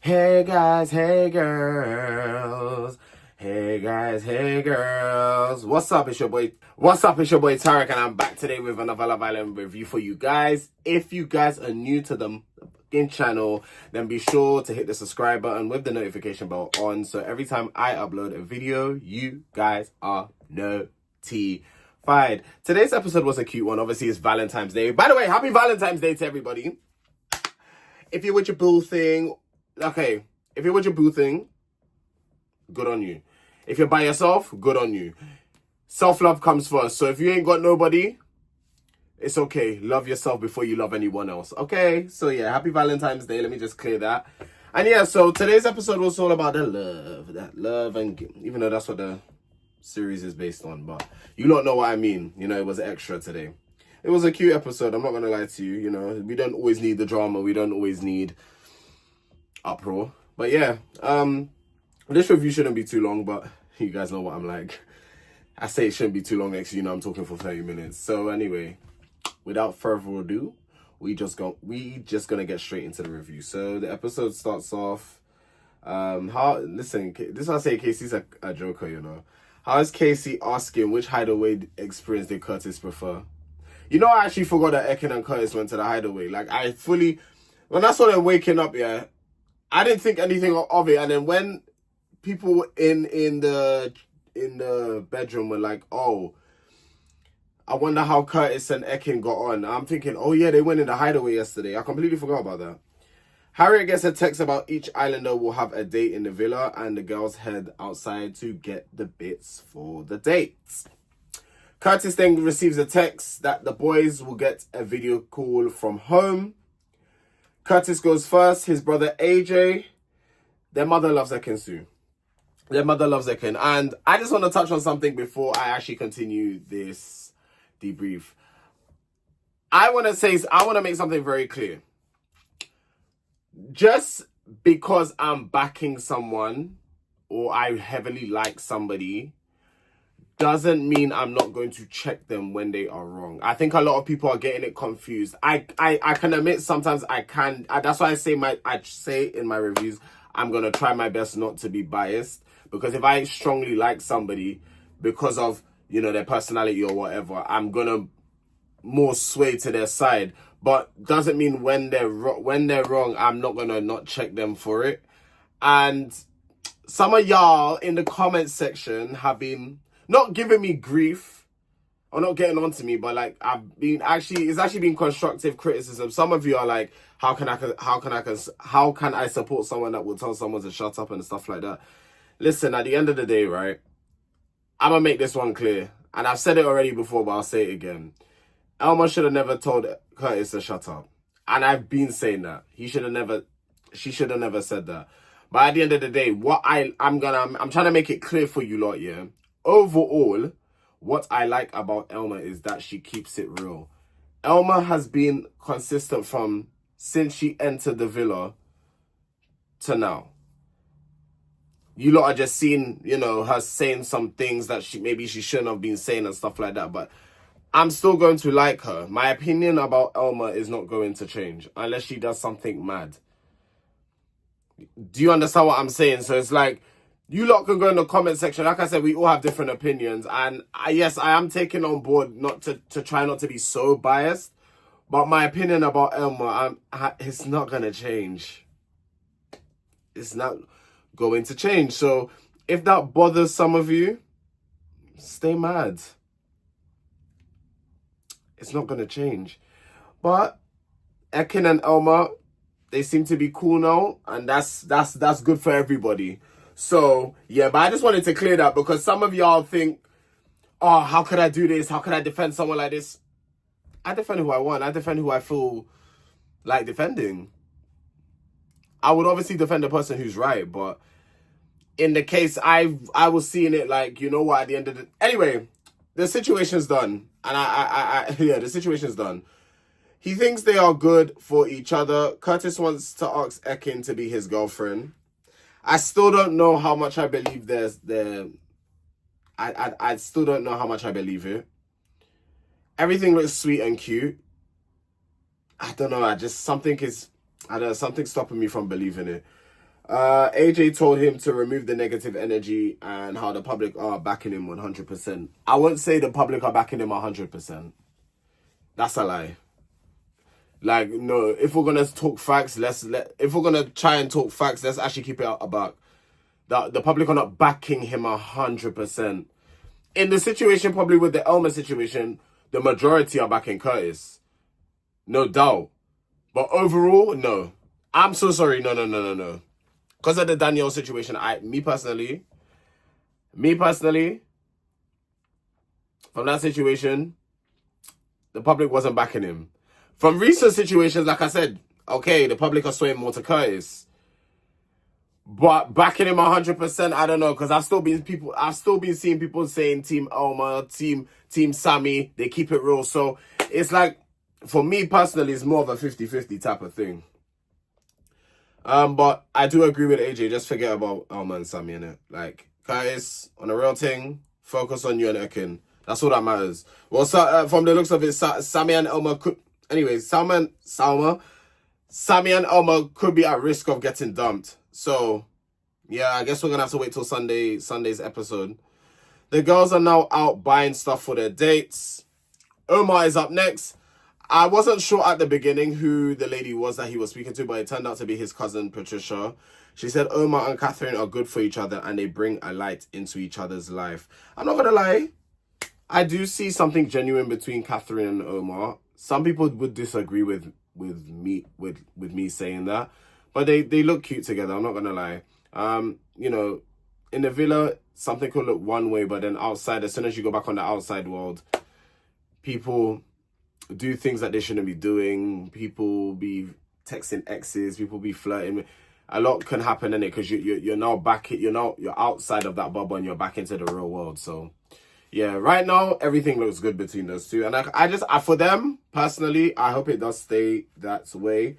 Hey guys, hey girls. Hey guys, hey girls. What's up? It's your boy. What's up? It's your boy Tareq, and I'm back today with another Love Island review for you guys. If you guys are new to the channel, then be sure to hit the subscribe button with the notification bell on, so every time I upload a video, you guys are notified. Today's episode was a cute one. Obviously, it's Valentine's Day. By the way, happy Valentine's Day to everybody. If you're with your boo thing, okay, if you're with your boo thing, good on you. If you're by yourself, good on you. Self-love comes first. So if you ain't got nobody, it's okay. Love yourself before you love anyone else. Okay? So yeah, happy Valentine's Day. Let me just clear that. And yeah, so today's episode was all about that love, and even though that's what the series is based on, but you don't know what I mean. You know, it was extra today. It was a cute episode. I'm not going to lie to you. You know, we don't always need the drama. We don't always need uproar. But yeah, this review shouldn't be too long, but you guys know what I'm like. I say it shouldn't be too long, next you know I'm talking for 30 minutes. So anyway, without further ado, we just gonna get straight into the review. So the episode starts off, listen, this is what I say, Casey's a joker, you know. How is Casey asking which hideaway experience did Curtis prefer? You know, I actually forgot that Ekin and Curtis went to the hideaway. Like, when I saw them waking up, yeah, I didn't think anything of it. And then when people in the bedroom were like, oh, I wonder how Curtis and Ekin got on, I'm thinking, oh yeah, they went in the hideaway yesterday. I completely forgot about that. Harriet gets a text about each islander will have a date in the villa, and the girls head outside to get the bits for the dates. Curtis then receives a text that the boys will get a video call from home. Curtis goes first. His brother AJ, their mother loves ekin-su. Their mother loves Ekin. And I just want to touch on something before I actually continue this debrief. I want to make something very clear. Just because I'm backing someone or I heavily like somebody doesn't mean I'm not going to check them when they are wrong. I think a lot of people are getting it confused. I can admit sometimes I can. That's why I say in my reviews, I'm going to try my best not to be biased. Because if I strongly like somebody because of, you know, their personality or whatever, I'm going to more sway to their side. But doesn't mean when they're wrong, I'm not going to not check them for it. And some of y'all in the comment section have been not giving me grief or not getting on to me, but like it's actually been constructive criticism. Some of you are like, how can I support someone that will tell someone to shut up and stuff like that? Listen, at the end of the day, right, I'm gonna make this one clear, and I've said it already before, but I'll say it again. Elma should have never told Curtis to shut up, and I've been saying that she should have never said that. But at the end of the day, I'm trying to make it clear for you lot, yeah. Overall, what I like about Elma is that she keeps it real. Elma has been consistent from since she entered the villa to now. You lot are just seeing, you know, her saying some things that maybe she shouldn't have been saying and stuff like that. But I'm still going to like her. My opinion about Elma is not going to change unless she does something mad. Do you understand what I'm saying? So it's like, you lot can go in the comment section. Like I said, we all have different opinions. And yes, I am taking on board not to try not to be so biased. But my opinion about Elma, it's not going to change. It's not going to change. So if that bothers some of you, stay mad. It's not going to change. But Ekin and Elma, they seem to be cool now, and that's good for everybody. So yeah, but I just wanted to clear that because some of y'all think, oh, how could I do this? How could I defend someone like this? I defend who I want. I defend who I feel like defending. I would obviously defend the person who's right, but in the case, I was seeing it like, you know what, at the end of the... Anyway, the situation's done. And the situation's done. He thinks they are good for each other. Curtis wants to ask Ekin to be his girlfriend. I still don't know how much I believe I still don't know how much I believe it. Everything looks sweet and cute. I don't know, something's stopping me from believing it. AJ told him to remove the negative energy and how the public are backing him 100%. I won't say the public are backing him 100%. That's a lie. Like, no, if we're gonna talk facts, if we're gonna try and talk facts, let's actually keep it out about the public are not backing him 100%. In the situation, probably with the Elmer situation, the majority are backing Curtis. No doubt. But overall, no. I'm so sorry. No. Because of the Danielle situation, me personally, from that situation, the public wasn't backing him. From recent situations, like I said, okay, the public are swaying more to Curtis. But backing him 100%, I don't know, because I've still been seeing people saying Team Elmer, Team Sammy, they keep it real. So it's like, for me personally, it's more of a 50-50 type of thing. But I do agree with AJ. Just forget about Elmer and Sammy, innit? Like, Curtis, on a real thing, focus on you and Ekin. That's all that matters. Well, from the looks of it, Sammy and Elmer could... Anyway, Sammy and Elmer could be at risk of getting dumped. So, yeah, I guess we're going to have to wait till Sunday's episode. The girls are now out buying stuff for their dates. Omar is up next. I wasn't sure at the beginning who the lady was that he was speaking to, but it turned out to be his cousin, Patricia. She said Omar and Catherine are good for each other and they bring a light into each other's life. I'm not going to lie. I do see something genuine between Catherine and Omar. Some people would disagree with me saying that. But they look cute together, I'm not going to lie. You know, in the villa, something could look one way, but then outside, as soon as you go back on the outside world, people do things that they shouldn't be doing. People be texting exes, people be flirting. A lot can happen in it because you're now you're outside of that bubble and you're back into the real world. So yeah, right now everything looks good between those two, and I for them personally, I hope it does stay that way.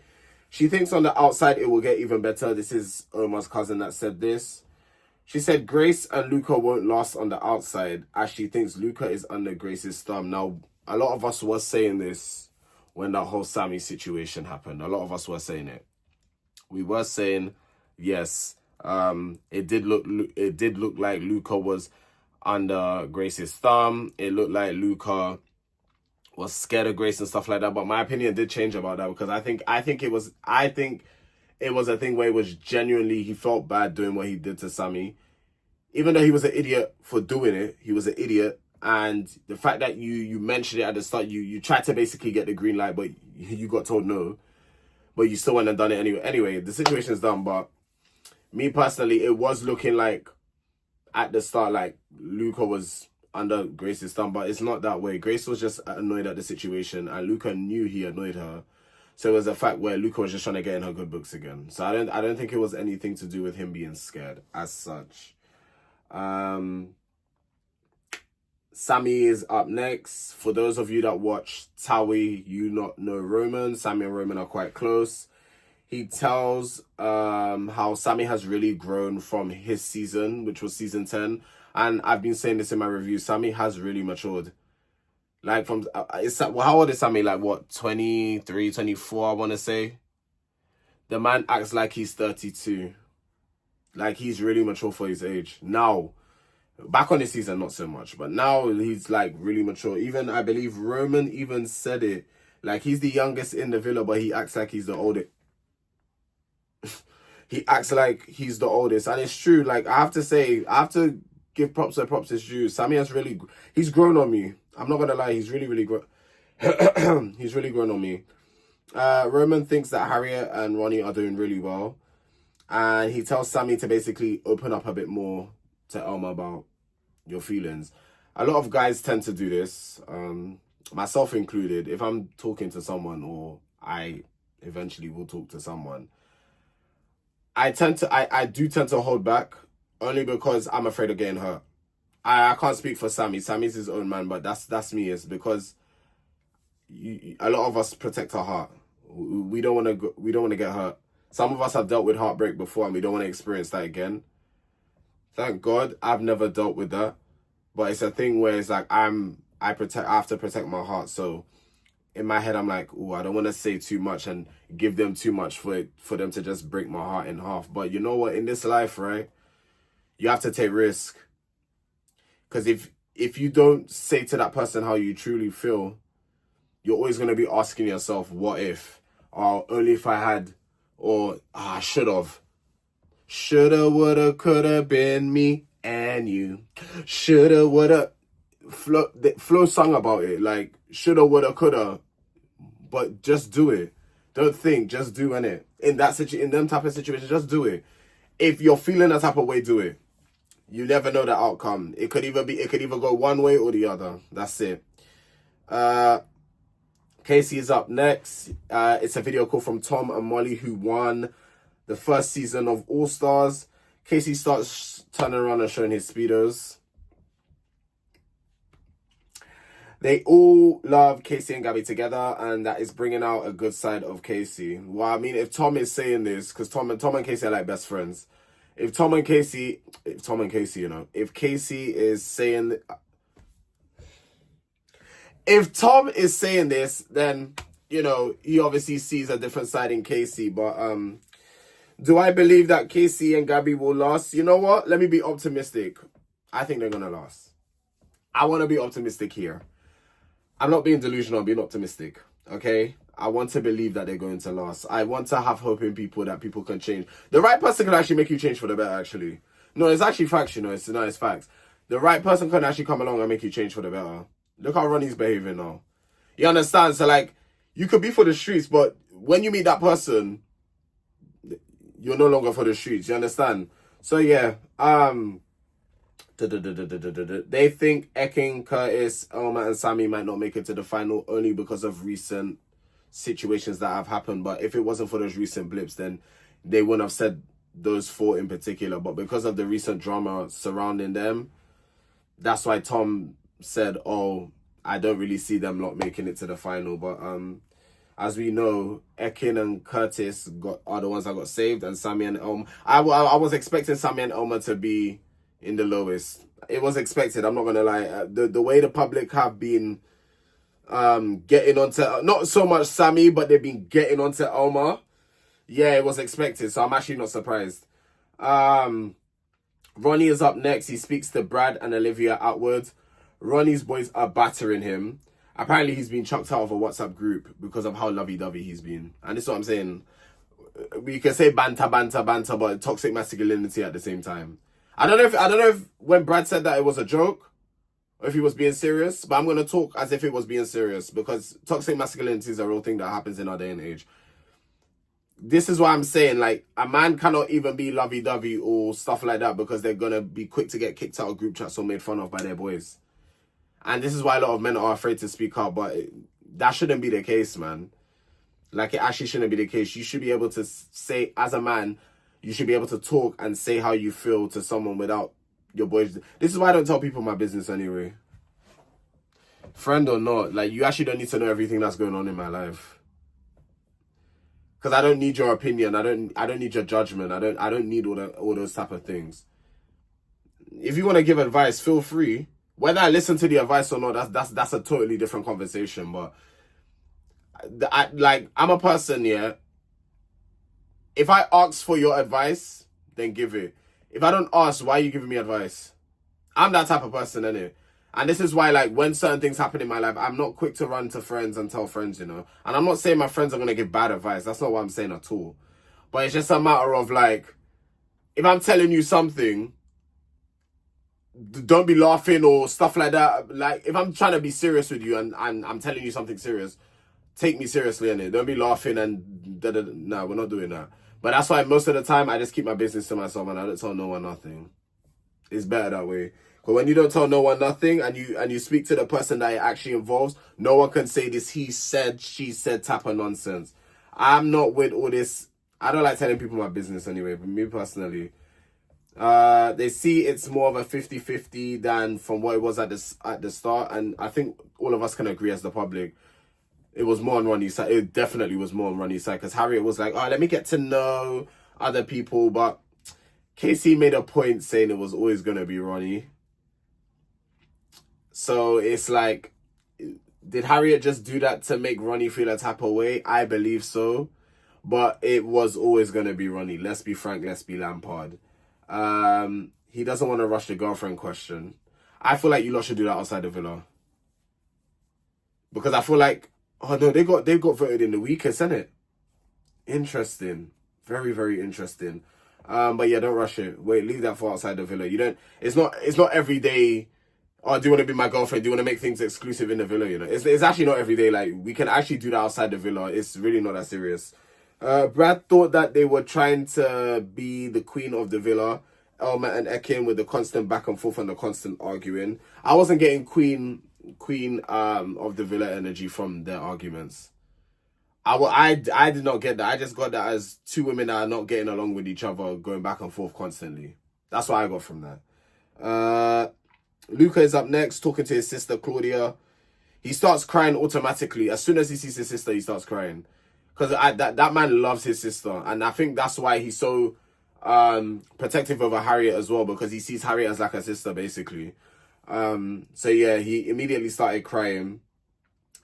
She thinks on the outside it will get even better. This is Omar's cousin that said this. She said Grace and Luca won't last on the outside as she thinks Luca is under Grace's thumb. Now, a lot of us were saying this when that whole Sammy situation happened. A lot of us were saying it. We were saying, yes, it did look like Luca was under Grace's thumb. It looked like Luca was scared of Grace and stuff like that. But my opinion did change about that because I think it was a thing where it was genuinely, he felt bad doing what he did to Sammy. Even though he was an idiot for doing it, he was an idiot. And the fact that you mentioned it at the start, you tried to basically get the green light, but you got told no. But you still went and done it anyway. Anyway, the situation's done, but me personally, it was looking like at the start, like Luca was under Grace's thumb, but it's not that way. Grace was just annoyed at the situation, and Luca knew he annoyed her. So it was a fact where Luca was just trying to get in her good books again. So I don't think it was anything to do with him being scared as such. Sammy is up next. For those of you that watch Towie, you not know Roman. Sammy and Roman are quite close. He tells how Sammy has really grown from his season, which was season 10. And I've been saying this in my review. Sammy has really matured. Like, from how old is Sammy? Like, what, 23, 24, I want to say? The man acts like he's 32. Like, he's really mature for his age. Now, back on this season, not so much. But now, he's, like, really mature. Even, I believe, Roman even said it. Like, he's the youngest in the villa, but he acts like he's the oldest. He acts like he's the oldest. And it's true. Like, I have to give props where props is due. Sammy has really... He's grown on me. I'm not going to lie. He's really, really grown... He's really grown on me. Roman thinks that Harriet and Ronnie are doing really well. And he tells Sammy to basically open up a bit more to Elma about your feelings. A lot of guys tend to do this, myself included. If I'm talking to someone, or I eventually will talk to someone, I do tend to hold back, only because I'm afraid of getting hurt. I can't speak for Sammy. Sammy's his own man, but that's me. It's because a lot of us protect our heart. We don't want to get hurt. Some of us have dealt with heartbreak before, and we don't want to experience that again. Thank God I've never dealt with that. But it's a thing where it's like I have to protect my heart. So in my head, I'm like, oh, I don't want to say too much and give them too much for them to just break my heart in half. But you know what? In this life, right, you have to take risk. Because if you don't say to that person how you truly feel, you're always going to be asking yourself, what if? Or only if I had, or I should have. Shoulda, woulda, coulda been me and you. Shoulda, woulda. Flo sung about it. Like, shoulda, woulda, coulda. But just do it. Don't think, just do it. In them type of situations, just do it. If you're feeling that type of way, do it. You never know the outcome. It could either go one way or the other. That's it. Casey is up next. It's a video call from Tom and Molly, who won the first season of All Stars. Casey starts turning around and showing his speedos. They all love Casey and Gabby together, and that is bringing out a good side of Casey. Well, I mean, if Tom is saying this, because Tom and Casey are like best friends. If Casey is saying, if Tom is saying this, then, you know, he obviously sees a different side in Casey. But do I believe that Casey and Gabby will last? You know what? Let me be optimistic. I think they're going to last. I want to be optimistic here. I'm not being delusional, I'm being optimistic, okay? I want to believe that they're going to last. I want to have hope in people that people can change. The right person can actually make you change for the better, actually. No, it's actually facts, you know. It's facts. The right person can actually come along and make you change for the better. Look how Ronnie's behaving now. You understand? So, like, you could be for the streets, but when you meet that person, you're no longer for the streets. You understand? So, yeah. They think Ekin, Curtis, Elma, and Sammy might not make it to the final only because of recent situations that have happened. But if it wasn't for those recent blips, then they wouldn't have said those four in particular. But because of the recent drama surrounding them, that's why Tom said, oh, I don't really see them not making it to the final. But as we know, Ekin and Curtis are the ones that got saved, and Sammy and Elma. I was expecting Sammy and Elma to be in the lowest. It was expected, I'm not gonna lie. The way the public have been getting onto, not so much Sammy, but they've been getting onto Elma. Yeah, it was expected, so I'm actually not surprised. Ronnie is up next. He speaks to Brad and Olivia outwards. Ronnie's boys are battering him. Apparently he's been chucked out of a WhatsApp group because of how lovey-dovey he's been. And this is what I'm saying. We can say banter, but toxic masculinity at the same time. I don't know if when Brad said that it was a joke or if he was being serious, but I'm going to talk as if it was being serious, because toxic masculinity is a real thing that happens in our day and age. This is why I'm saying, like, a man cannot even be lovey-dovey or stuff like that because they're going to be quick to get kicked out of group chats or made fun of by their boys. And this is why a lot of men are afraid to speak up, but that shouldn't be the case, man. Like, it actually shouldn't be the case. You should be able to say, as a man, you should be able to talk and say how you feel to someone without your boys. This is why I don't tell people my business anyway. Friend or not, like, you actually don't need to know everything that's going on in my life. Because I don't need your opinion. I don't need your judgment. I don't need all those type of things. If you want to give advice, feel free. Whether I listen to the advice or not, that's a totally different conversation. But I'm a person, yeah. If I ask for your advice, then give it. If I don't ask, why are you giving me advice? I'm that type of person, innit? And this is why, like, when certain things happen in my life, I'm not quick to run to friends and tell friends, you know? And I'm not saying my friends are going to give bad advice. That's not what I'm saying at all. But it's just a matter of, like, if I'm telling you something, don't be laughing or stuff like that. Like, if I'm trying to be serious with you and I'm telling you something serious, take me seriously, innit? Don't be laughing and no, we're not doing that. But that's why most of the time I just keep my business to myself and I don't tell no one nothing. It's better that way. But when you don't tell no one nothing and you speak to the person that it actually involves, no one can say this he said, she said type of nonsense. I'm not with all this. I don't like telling people my business anyway, but me personally. They see it's more of a 50-50 than from what it was at the start. And I think all of us can agree as the public. It was more on Ronnie's side. It definitely was more on Ronnie's side because Harriet was like, oh, let me get to know other people. But Casey made a point saying it was always going to be Ronnie. So it's like, did Harriet just do that to make Ronnie feel a type of way? I believe so. But it was always going to be Ronnie. Let's be frank. Let's be Lampard. He doesn't want to rush the girlfriend question. I feel like you lot should do that outside the villa. Because I feel like, oh no, they got voted in the weakest, isn't it? Interesting. Very, very interesting. But yeah, don't rush it. Wait, leave that for outside the villa. You don't, it's not every day. Oh, do you want to be my girlfriend? Do you want to make things exclusive in the villa? You know, it's actually not every day. Like, we can actually do that outside the villa. It's really not that serious. Brad thought that they were trying to be the queen of the villa, Elma and Ekin, with the constant back and forth and the constant arguing. I wasn't getting queen of the villa energy from their arguments. I did not get that. I just got that as two women that are not getting along with each other, going back and forth constantly. That's what I got from that. Luca is up next, talking to his sister Claudia. He starts crying automatically. As soon as he sees his sister, he starts crying. Because that man loves his sister. And I think that's why he's so protective over Harriet as well. Because he sees Harriet as like a sister, basically. So yeah, he immediately started crying.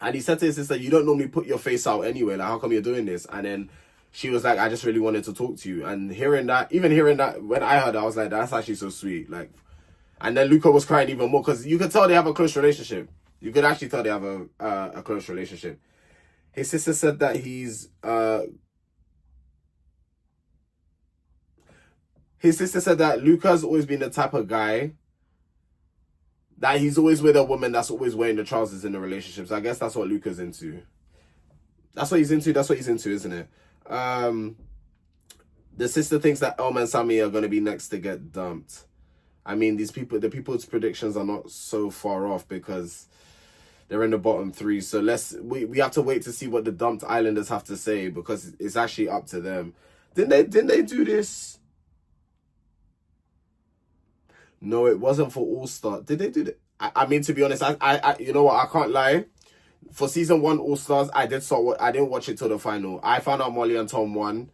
And he said to his sister, you don't normally put your face out anyway. Like, how come you're doing this? And then she was like, I just really wanted to talk to you. And hearing that, when I heard it, I was like, that's actually so sweet. Like, and then Luca was crying even more. Because you could tell they have a close relationship. You could actually tell they have a close relationship. His sister said that his sister said that Luca's always been the type of guy that he's always with a woman that's always wearing the trousers in the relationship. So I guess that's what Luca's into. That's what he's into, isn't it? The sister thinks that Elma and Sammy are going to be next to get dumped. I mean, the people's predictions are not so far off because they're in the bottom three. So we have to wait to see what the dumped Islanders have to say, because it's actually up to them. Didn't they do this? No, it wasn't for All-Star. Did they do that? I mean, to be honest, I you know what? I can't lie. For season 1 All-Stars, I didn't watch it till the final. I found out Molly and Tom won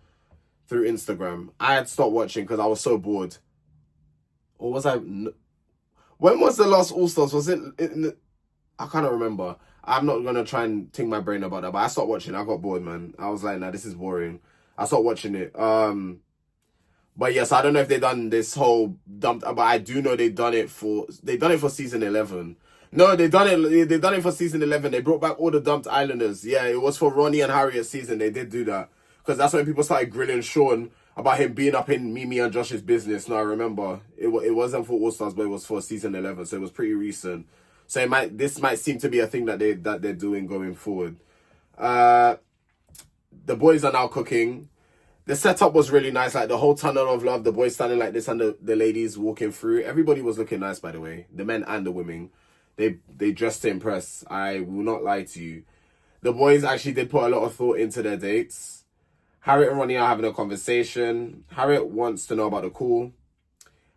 through Instagram. I had stopped watching because I was so bored. Or was I? When was the last All-Stars? Was it? I can't remember. I'm not gonna try and think my brain about that. But I stopped watching. I got bored, man. I was like, nah, this is boring. I stopped watching it. But yes, I don't know if they done this whole dump. But I do know they done it for season 11. No, they done it for season 11. They brought back all the dumped Islanders. Yeah, it was for Ronnie and Harriet's season. They did do that. Because that's when people started grilling Sean about him being up in Mimi and Josh's business. No, I remember. It wasn't for All-Stars, but it was for season 11. So it was pretty recent. So this might seem to be a thing that they're doing going forward. The boys are now cooking. The setup was really nice. Like the whole tunnel of love, the boys standing like this and the ladies walking through. Everybody was looking nice, by the way. The men and the women. They dressed to impress. I will not lie to you. The boys actually did put a lot of thought into their dates. Harriet and Ronnie are having a conversation. Harriet wants to know about the call.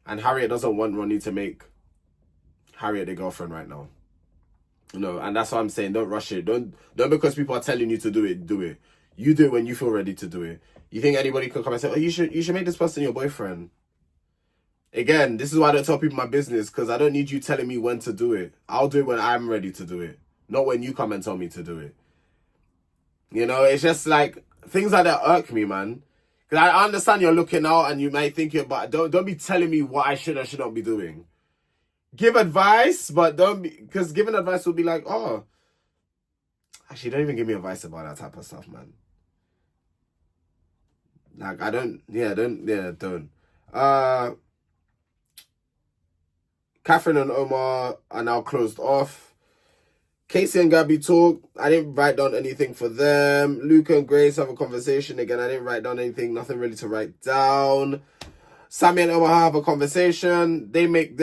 And Harriet doesn't want Ronnie to make Harriet the girlfriend right now. No, and that's what I'm saying. Don't rush it. Don't because people are telling you to do it, do it. You do it when you feel ready to do it. You think anybody could come and say, oh, you should make this person your boyfriend? Again, this is why I don't tell people my business, because I don't need you telling me when to do it. I'll do it when I'm ready to do it, not when you come and tell me to do it. You know, it's just like, things like that irk me, man. Because I understand you're looking out and you might think it, but don't be telling me what I should or should not be doing. Give advice, but don't be, because giving advice will be like, oh, actually, don't even give me advice about that type of stuff, man. Like, don't. Catherine and Omar are now closed off. Casey and Gabby talk. I didn't write down anything for them. Luca and Grace have a conversation. Again, I didn't write down anything. Nothing really to write down. Sammy and Omar have a conversation. They make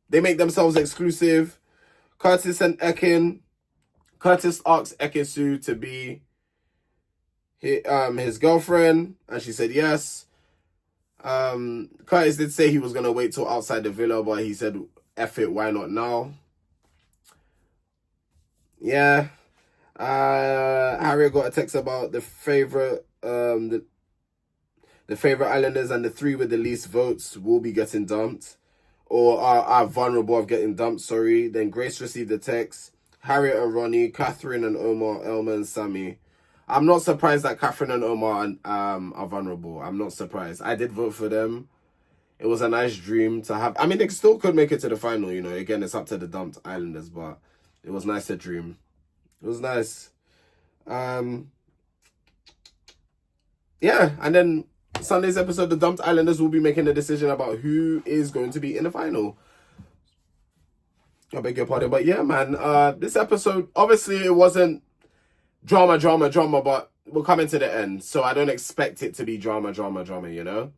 themselves exclusive. Curtis and Ekin. Curtis asks ekin-su to be his girlfriend, and she said yes. Curtis did say he was going to wait till outside the villa, but he said, F it, why not now? Yeah. Harry got a text about the favorite Islanders, and the 3 with the least votes will be getting dumped. or are vulnerable of getting dumped, sorry. Then Grace received a text. Harriet and Ronnie, Catherine and Omar, Elma and Sammy. I'm not surprised that Catherine and Omar are vulnerable. I'm not surprised. I did vote for them. It was a nice dream to have. I mean, they still could make it to the final, you know. Again, it's up to the dumped islanders, but it was nice to dream. It was nice. Yeah, and then Sunday's episode, the dumped islanders will be making a decision about who is going to be in the final. I beg your pardon, but yeah, man. This episode, obviously, it wasn't drama, but we're coming to the end, so I don't expect it to be drama, you know.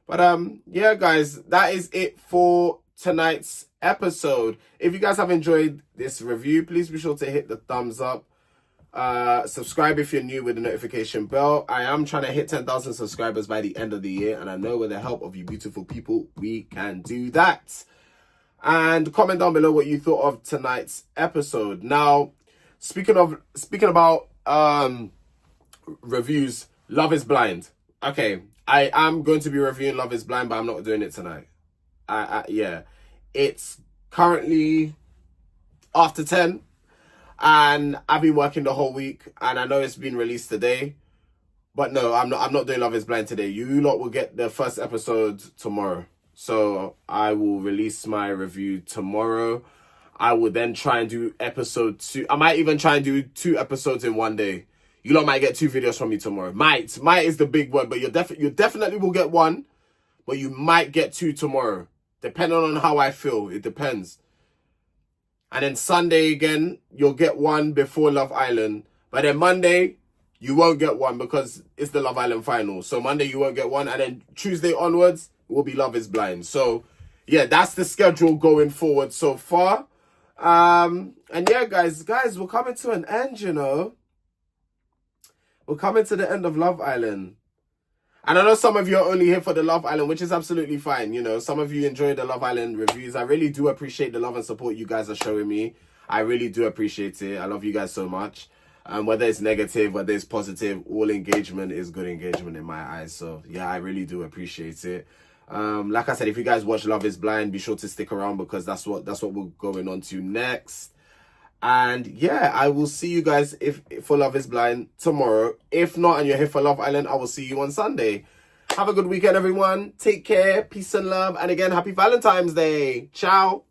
But yeah, guys, that is it for tonight's episode. If you guys have enjoyed this review, please be sure to hit the thumbs up. Subscribe if you're new with the notification bell. I am trying to hit 10,000 subscribers by the end of the year, and I know with the help of you beautiful people, we can do that. And comment down below what you thought of tonight's episode. Now, speaking about reviews, Love is Blind. Okay, I am going to be reviewing Love is Blind, but I'm not doing it tonight. Yeah, it's currently after 10. And I've been working the whole week, and I know it's been released today, but no, I'm not doing Love is Blind today. You lot will get the first episode tomorrow. So I will release my review tomorrow. I will then try and do episode 2. I might even try and do 2 episodes in one day. You lot might get 2 videos from me tomorrow. Might is the big word, but you definitely will get 1, but you might get 2 tomorrow, depending on how I feel. It depends. And then Sunday again, you'll get 1 before Love Island. But then Monday, you won't get 1 because it's the Love Island final. So Monday, you won't get 1. And then Tuesday onwards, will be Love is Blind. So, yeah, that's the schedule going forward so far. And yeah, guys, we're coming to an end, you know. We're coming to the end of Love Island. And I know some of you are only here for the Love Island, which is absolutely fine. You know, some of you enjoy the Love Island reviews. I really do appreciate the love and support you guys are showing me. I really do appreciate it. I love you guys so much. Whether it's negative, whether it's positive, all engagement is good engagement in my eyes. So, yeah, I really do appreciate it. Like I said, if you guys watch Love is Blind, be sure to stick around because that's what we're going on to next. And yeah, I will see you guys for Love is Blind tomorrow. If not, and you're here for Love Island, I will see you on Sunday. Have a good weekend, everyone. Take care. Peace and love. And again, happy Valentine's Day. Ciao.